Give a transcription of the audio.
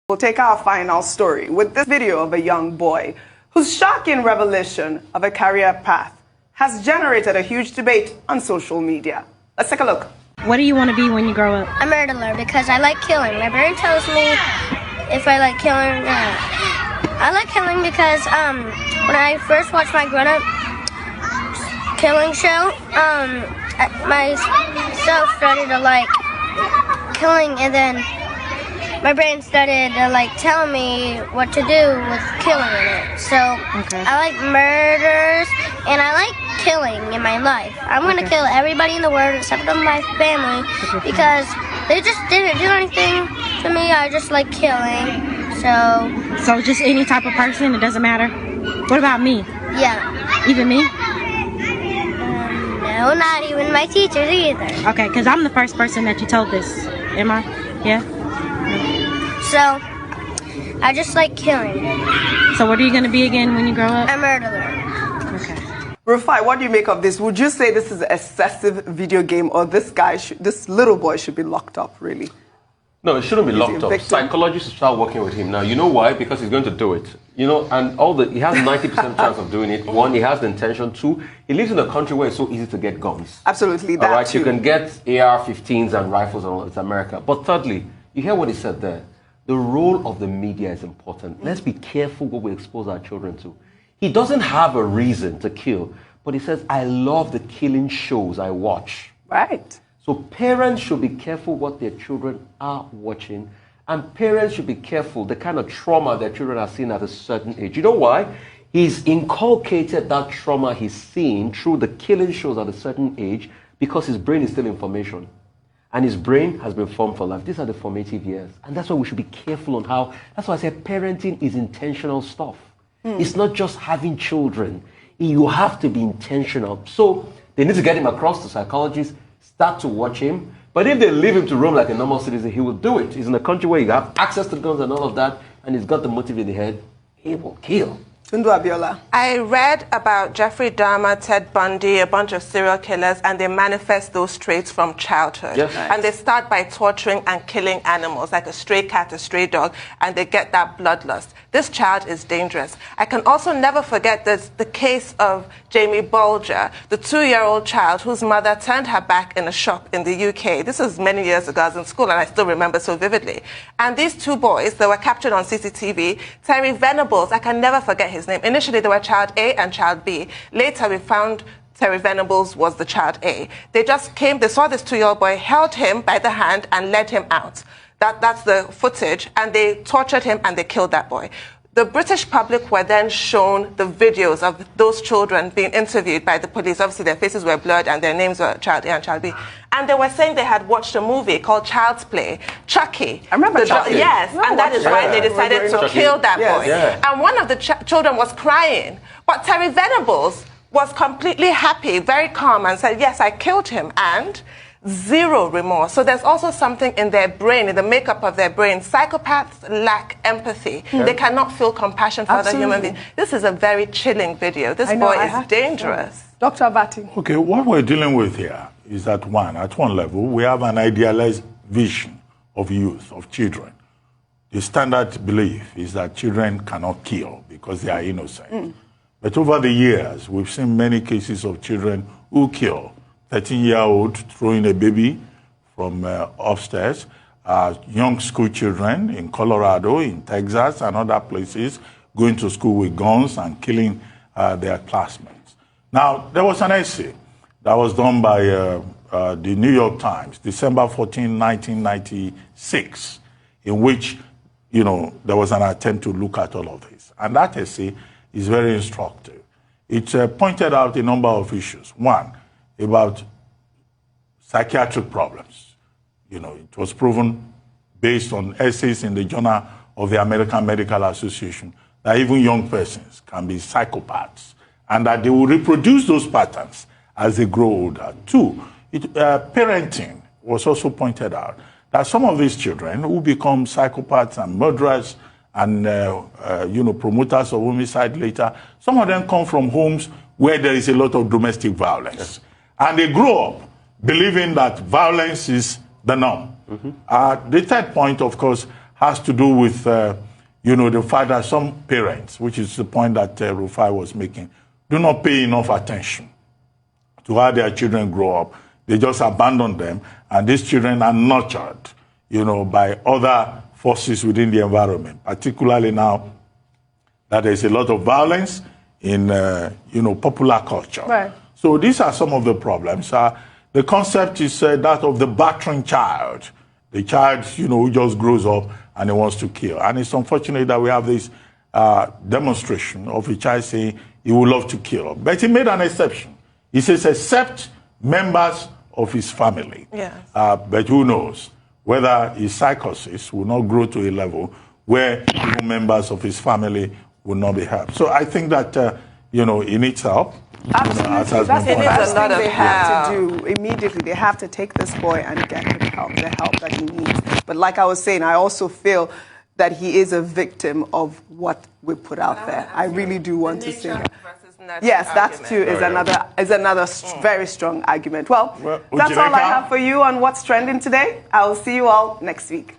We'll take our final story with this video of a young boy whose shocking revelation of a career path has generated a huge debate on social media. Let's take a look. What do you want to be when you grow up? A murderer because I like killing. My brain tells me if I like killing or not. I like killing because when I first watched my grown-up killing show, myself started to like killing, and then my brain started to like tell me what to do with killing in it. So I like murders and I like killing in my life. I'm gonna kill everybody in the world except for my family because they just didn't do anything to me. I just like killing. So just any type of person, it doesn't matter? What about me? Yeah. Even me? No, not even my teachers either. Okay, because I'm the first person that you told this. Am I? Yeah? So, I just like killing. So what are you going to be again when you grow up? A murderer. Okay. Rufai, what do you make of this? Would you say this is an excessive video game, or this little boy should be locked up, really? No, it shouldn't be locked up. Psychologists should start working with him now. You know why? Because he's going to do it. You know, and he has 90% chance of doing it. One, he has the intention. Two, he lives in a country where it's so easy to get guns. Absolutely, that all right, too. You can get AR-15s and rifles and all. It's America. But thirdly, you hear what he said there. The role of the media is important. Let's be careful what we expose our children to. He doesn't have a reason to kill, but he says, I love the killing shows I watch. Right. So parents should be careful what their children are watching, and parents should be careful the kind of trauma their children are seeing at a certain age. You know why? He's inculcated that trauma he's seeing through the killing shows at a certain age because his brain is still in formation. And his brain has been formed for life. These are the formative years. And that's why we should be careful on how, that's why I say parenting is intentional stuff. It's not just having children. You have to be intentional. So they need to get him across to psychologists, start to watch him. But if they leave him to roam like a normal citizen, he will do it. He's in a country where you have access to guns and all of that, and he's got the motive in the head, he will kill. Tundu Abiola. I read about Jeffrey Dahmer, Ted Bundy, a bunch of serial killers, and they manifest those traits from childhood. Yes. Right. And they start by torturing and killing animals, like a stray cat, a stray dog, and they get that bloodlust. This child is dangerous. I can also never forget the case of Jamie Bulger, the 2-year-old child whose mother turned her back in a shop in the UK. This was many years ago. I was in school, and I still remember so vividly. And these two boys, they were captured on CCTV. Terry Venables, I can never forget his name. Initially, they were child A and child B. Later, we found Terry Venables was the child A. They just came, they saw this 2-year-old boy, held him by the hand and led him out. That's the footage, and they tortured him and they killed that boy. The British public were then shown the videos of those children being interviewed by the police. Obviously, their faces were blurred and their names were Child A and Child B. And they were saying they had watched a movie called Child's Play, Chucky. I remember Chucky. Yes, and that is why they decided to kill that boy. Yeah. And one of the children was crying. But Terry Venables was completely happy, very calm, and said, yes, I killed him, and zero remorse. So there's also something in their brain, in the makeup of their brain. Psychopaths lack empathy. They cannot feel compassion for other human beings. This is a very chilling video. This boy is dangerous. Dr. Abati. Okay, what we're dealing with here is that at one level, we have an idealized vision of youth, of children. The standard belief is that children cannot kill because they are innocent. But over the years, we've seen many cases of children who kill. 13-year-old throwing a baby from upstairs, young school children in Colorado, in Texas, and other places going to school with guns and killing their classmates. Now, there was an essay that was done by the New York Times, December 14, 1996, in which, there was an attempt to look at all of this. And that essay is very instructive. It pointed out a number of issues. One, about psychiatric problems. It was proven based on essays in the Journal of the American Medical Association that even young persons can be psychopaths and that they will reproduce those patterns as they grow older. Two, parenting was also pointed out that some of these children who become psychopaths and murderers and promoters of homicide later, some of them come from homes where there is a lot of domestic violence. Yes. And they grow up believing that violence is the norm. The third point, of course, has to do with, you know, the fact that some parents, which is the point that Rufai was making, do not pay enough attention to how their children grow up. They just abandon them, and these children are nurtured, you know, by other forces within the environment, particularly now that there's a lot of violence in, you know, popular culture. Right. So these are some of the problems. The concept is that of the battering child. The child, you know, who just grows up and he wants to kill. And it's unfortunate that we have this demonstration of a child saying he would love to kill. But he made an exception. He says, except members of his family. Yes. But who knows whether his psychosis will not grow to a level where even members of his family will not be helped. So I think that, you know, he needs help. Absolutely. You know, as has That's been the pointed first out. thing they have to do immediately. They have to take this boy and get him help, the help that he needs. But like I was saying, I also feel that he is a victim of what we put out there. I really do want to say that. Yes, that too is another very strong argument. Well, that's all I have for you on What's Trending today. I will see you all next week.